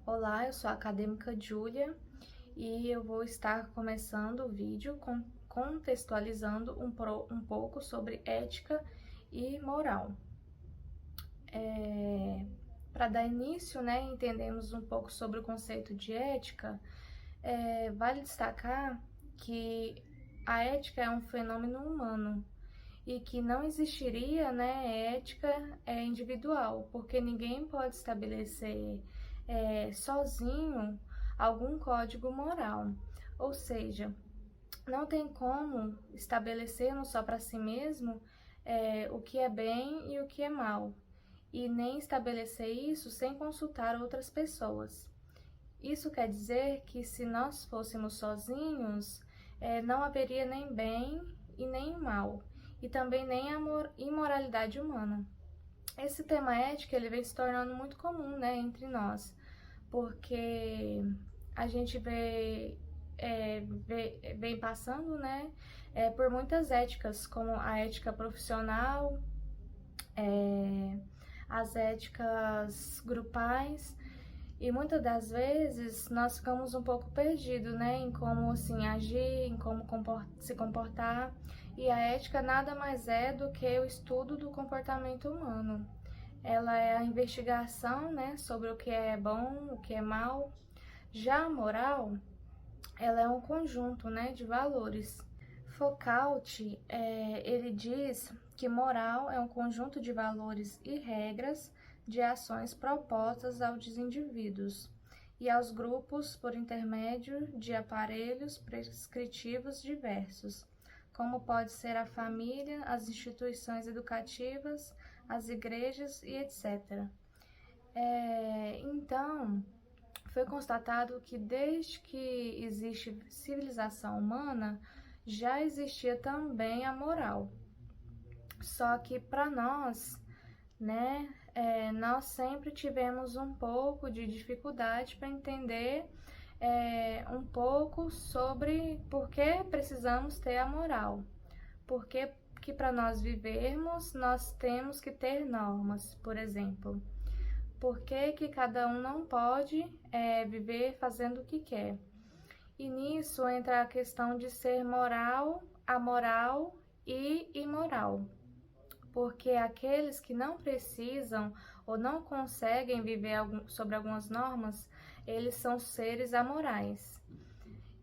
Olá, eu sou a acadêmica Júlia e eu vou estar começando o vídeo contextualizando um pouco sobre ética e moral. Para dar início, entendemos um pouco sobre o conceito de ética, vale destacar que a ética é um fenômeno humano e que não existiria, ética individual, porque ninguém pode estabelecer sozinho algum código moral. Ou seja, não tem como estabelecermos só para si mesmo o que é bem e o que é mal, e nem estabelecer isso sem consultar outras pessoas. Isso quer dizer que se nós fôssemos sozinhos, não haveria nem bem e nem mal, e também nem imoralidade humana. Esse tema ética ele vem se tornando muito comum, entre nós, porque a gente vem passando, por muitas éticas, como a ética profissional, as éticas grupais, e muitas das vezes nós ficamos um pouco perdidos, em como assim agir, em como se comportar. E a ética nada mais é do que o estudo do comportamento humano. Ela é a investigação, sobre o que é bom, o que é mal. Já a moral, ela é um conjunto, de valores. Foucault, ele diz que moral é um conjunto de valores e regras de ações propostas aos indivíduos e aos grupos por intermédio de aparelhos prescritivos diversos, como pode ser a família, as instituições educativas, as igrejas e etc. Então, foi constatado que desde que existe civilização humana, já existia também a moral. Só que para nós, nós sempre tivemos um pouco de dificuldade para entender um pouco sobre por que precisamos ter a moral. Porque que para nós vivermos, nós temos que ter normas, por exemplo. Por que cada um não pode viver fazendo o que quer? E nisso entra a questão de ser moral, amoral e imoral. Porque aqueles que não precisam ou não conseguem viver sobre algumas normas, eles são seres amorais.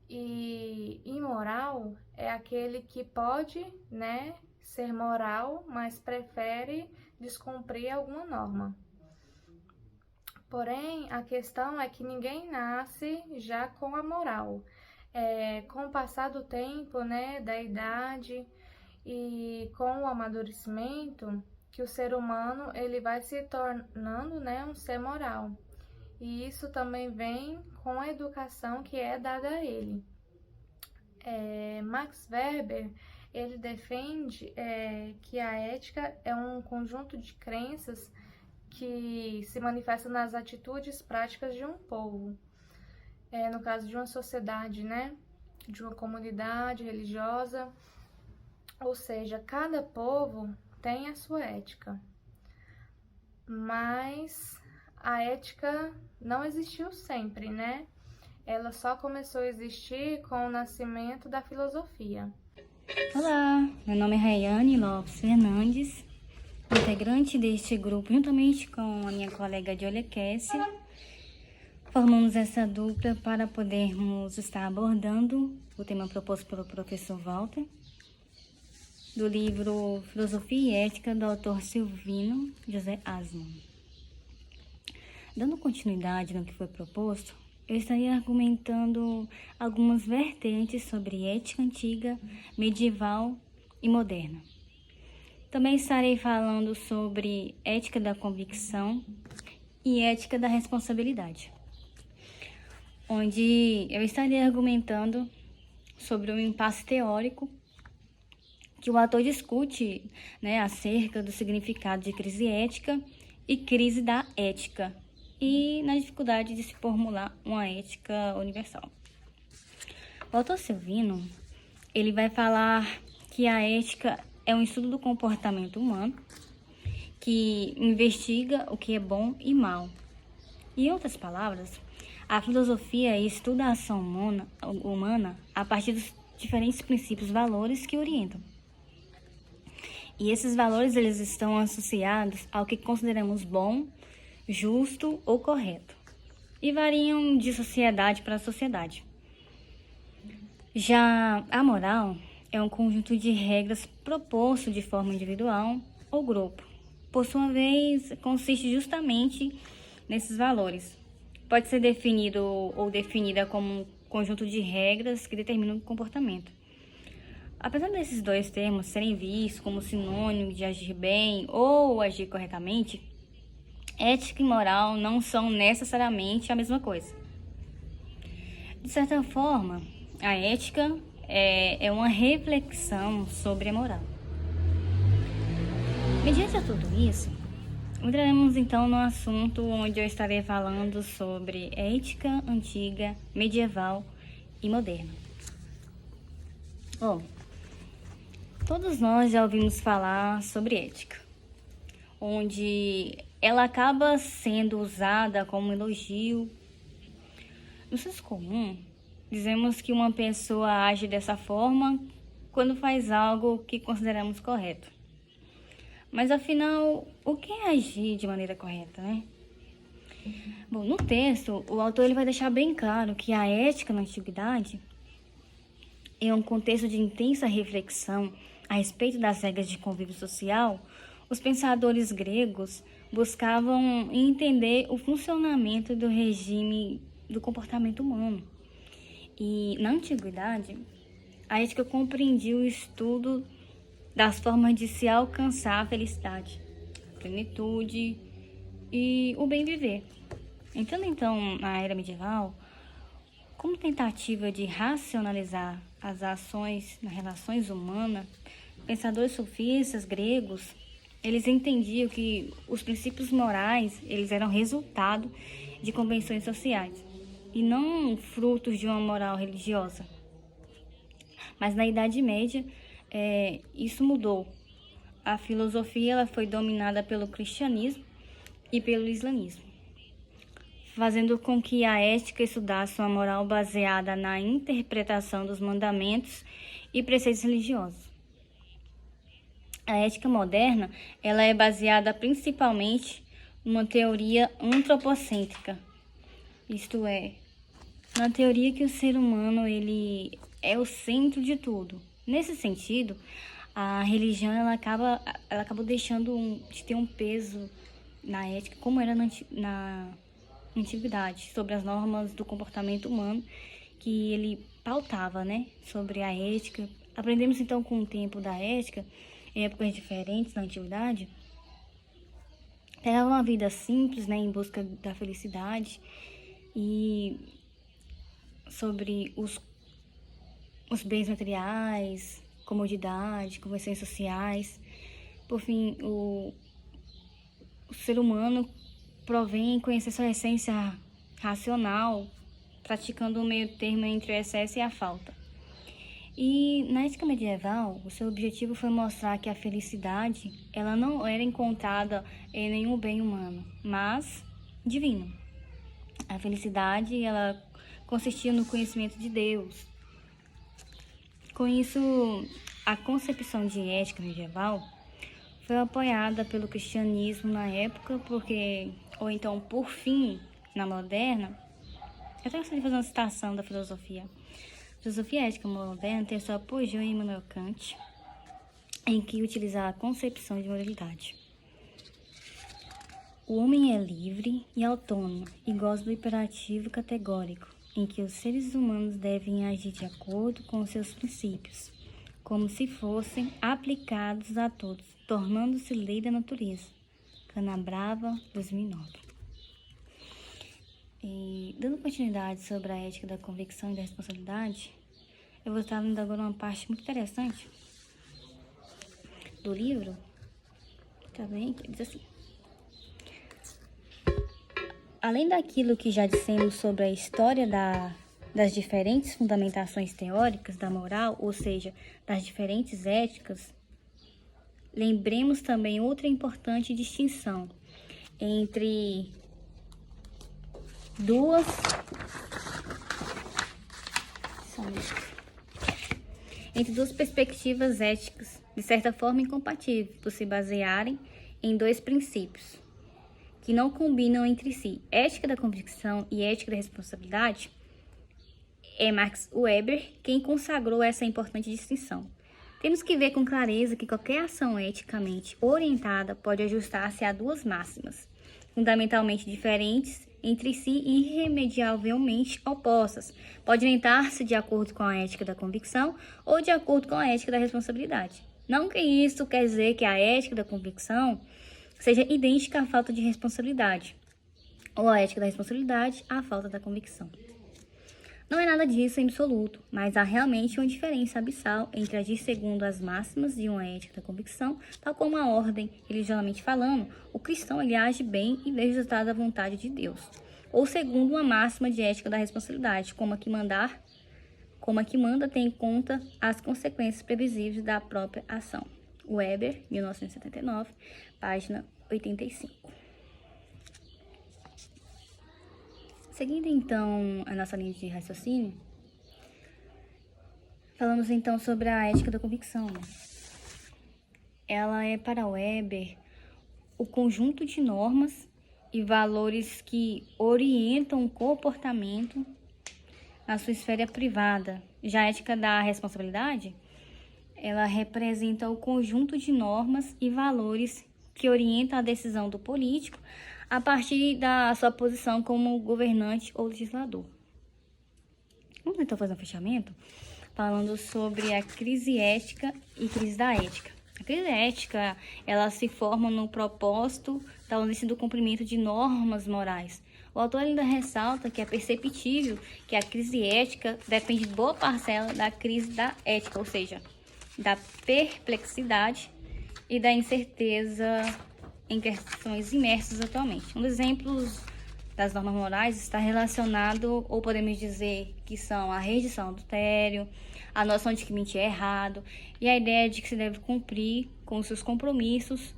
E imoral é aquele que pode, ser moral, mas prefere descumprir alguma norma. Porém, a questão é que ninguém nasce já com a moral. Com o passar do tempo, da idade e com o amadurecimento, que o ser humano ele vai se tornando, um ser moral. E isso também vem com a educação que é dada a ele. Max Weber, ele defende que a ética é um conjunto de crenças que se manifesta nas atitudes práticas de um povo, no caso de uma sociedade, de uma comunidade religiosa, ou seja, cada povo tem a sua ética, mas a ética não existiu sempre, Ela só começou a existir com o nascimento da filosofia. Olá, meu nome é Rayane Lopes Fernandes, integrante deste grupo, juntamente com a minha colega Júlia Kessia. Formamos essa dupla para podermos estar abordando o tema proposto pelo professor Walter, do livro Filosofia e Ética, do autor Silvino José Asman. Dando continuidade no que foi proposto, eu estaria argumentando algumas vertentes sobre ética antiga, medieval e moderna. Também estarei falando sobre ética da convicção e ética da responsabilidade, onde eu estarei argumentando sobre um impasse teórico que o autor discute, acerca do significado de crise ética e crise da ética, e na dificuldade de se formular uma ética universal. O autor Silvino, ele vai falar que a ética é um estudo do comportamento humano que investiga o que é bom e mal, Em outras palavras, a filosofia estuda a ação humana a partir dos diferentes princípios e valores que orientam. E esses valores eles estão associados ao que consideramos bom, justo ou correto, e variam de sociedade para sociedade. Já a moral é um conjunto de regras proposto de forma individual ou grupo. Por sua vez, consiste justamente nesses valores. Pode ser definido ou definida como um conjunto de regras que determinam o comportamento. Apesar desses dois termos serem vistos como sinônimos de agir bem ou agir corretamente, ética e moral não são necessariamente a mesma coisa. De certa forma, a ética é uma reflexão sobre a moral. Mediante a tudo isso, entraremos então no assunto onde eu estarei falando sobre ética antiga, medieval e moderna. Bom, todos nós já ouvimos falar sobre ética, onde ela acaba sendo usada como elogio. No senso comum, dizemos que uma pessoa age dessa forma quando faz algo que consideramos correto. Mas afinal, o que é agir de maneira correta, né? Bom, no texto, o autor ele vai deixar bem claro que a ética na antiguidade é um contexto de intensa reflexão a respeito das regras de convívio social. Os pensadores gregos buscavam entender o funcionamento do regime do comportamento humano. E na antiguidade, a ética compreendia o estudo das formas de se alcançar a felicidade, a plenitude e o bem viver. Entrando então na era medieval, como tentativa de racionalizar as ações nas relações humanas, pensadores sofistas gregos, eles entendiam que os princípios morais eles eram resultado de convenções sociais e não frutos de uma moral religiosa. Mas na Idade Média, isso mudou. A filosofia ela foi dominada pelo cristianismo e pelo islamismo, fazendo com que a ética estudasse uma moral baseada na interpretação dos mandamentos e preceitos religiosos. A ética moderna ela é baseada principalmente numa teoria antropocêntrica, isto é, na teoria que o ser humano ele é o centro de tudo. Nesse sentido, a religião ela acabou deixando de ter um peso na ética, como era na antiguidade, sobre as normas do comportamento humano que ele pautava, né, sobre a ética. Aprendemos então com o tempo da ética, em épocas diferentes na antiguidade, pegavam uma vida simples, né, em busca da felicidade e sobre os bens materiais, comodidade, convenções sociais. Por fim, o ser humano provém conhecer sua essência racional, praticando o meio termo entre o excesso e a falta. E na ética medieval, o seu objetivo foi mostrar que a felicidade ela não era encontrada em nenhum bem humano, mas divino. A felicidade ela consistia no conhecimento de Deus. Com isso, a concepção de ética medieval foi apoiada pelo cristianismo na época, ou então, por fim, na moderna. Eu até gostaria de fazer uma citação da filosofia. A filosofia ética moderna tem seu apogeu em Immanuel Kant, em que utiliza a concepção de moralidade. O homem é livre e autônomo e goza do imperativo categórico, em que os seres humanos devem agir de acordo com seus princípios, como se fossem aplicados a todos, tornando-se lei da natureza. Canabrava, 2009. E, dando continuidade sobre a ética da convicção e da responsabilidade, eu vou estar lendo agora uma parte muito interessante do livro, tá bem? Que diz assim: além daquilo que já dissemos sobre a história das diferentes fundamentações teóricas da moral, ou seja, das diferentes éticas, lembremos também outra importante distinção entre duas perspectivas éticas, de certa forma incompatíveis, por se basearem em dois princípios que não combinam entre si. Ética da convicção e ética da responsabilidade. É Max Weber quem consagrou essa importante distinção. Temos que ver com clareza que qualquer ação eticamente orientada pode ajustar-se a duas máximas, fundamentalmente diferentes entre si e irremediavelmente opostas. Pode orientar-se de acordo com a ética da convicção ou de acordo com a ética da responsabilidade. Não que isso quer dizer que a ética da convicção seja idêntica à falta de responsabilidade, ou a ética da responsabilidade à falta da convicção. Não é nada disso em absoluto, mas há realmente uma diferença abissal entre agir segundo as máximas de uma ética da convicção, tal como a ordem, religiosamente falando, o cristão ele age bem e vê o resultado da vontade de Deus, ou segundo uma máxima de ética da responsabilidade, como a que manda ter em conta as consequências previsíveis da própria ação. Weber, 1979, página 85. Seguindo, então, a nossa linha de raciocínio, falamos, então, sobre a ética da convicção. Ela é, para Weber, o conjunto de normas e valores que orientam o comportamento na sua esfera privada. Já a ética da responsabilidade, ela representa o conjunto de normas e valores que orientam a decisão do político a partir da sua posição como governante ou legislador. Vamos então fazer um fechamento falando sobre a crise ética e crise da ética. A crise ética, ela se forma no propósito da ausência do cumprimento de normas morais. O autor ainda ressalta que é perceptível que a crise ética depende de boa parcela da crise da ética, ou seja, da perplexidade e da incerteza em questões imersas atualmente. Um dos exemplos das normas morais está relacionado, ou podemos dizer que são a rejeição ao adultério, a noção de que mentir é errado e a ideia de que se deve cumprir com os seus compromissos.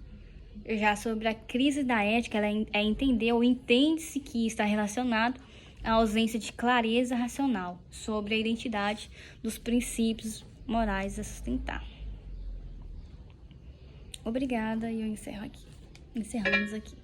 Já sobre a crise da ética, ela é entender ou entende-se que está relacionado à ausência de clareza racional sobre a identidade dos princípios morais a sustentar. Obrigada e eu encerramos aqui.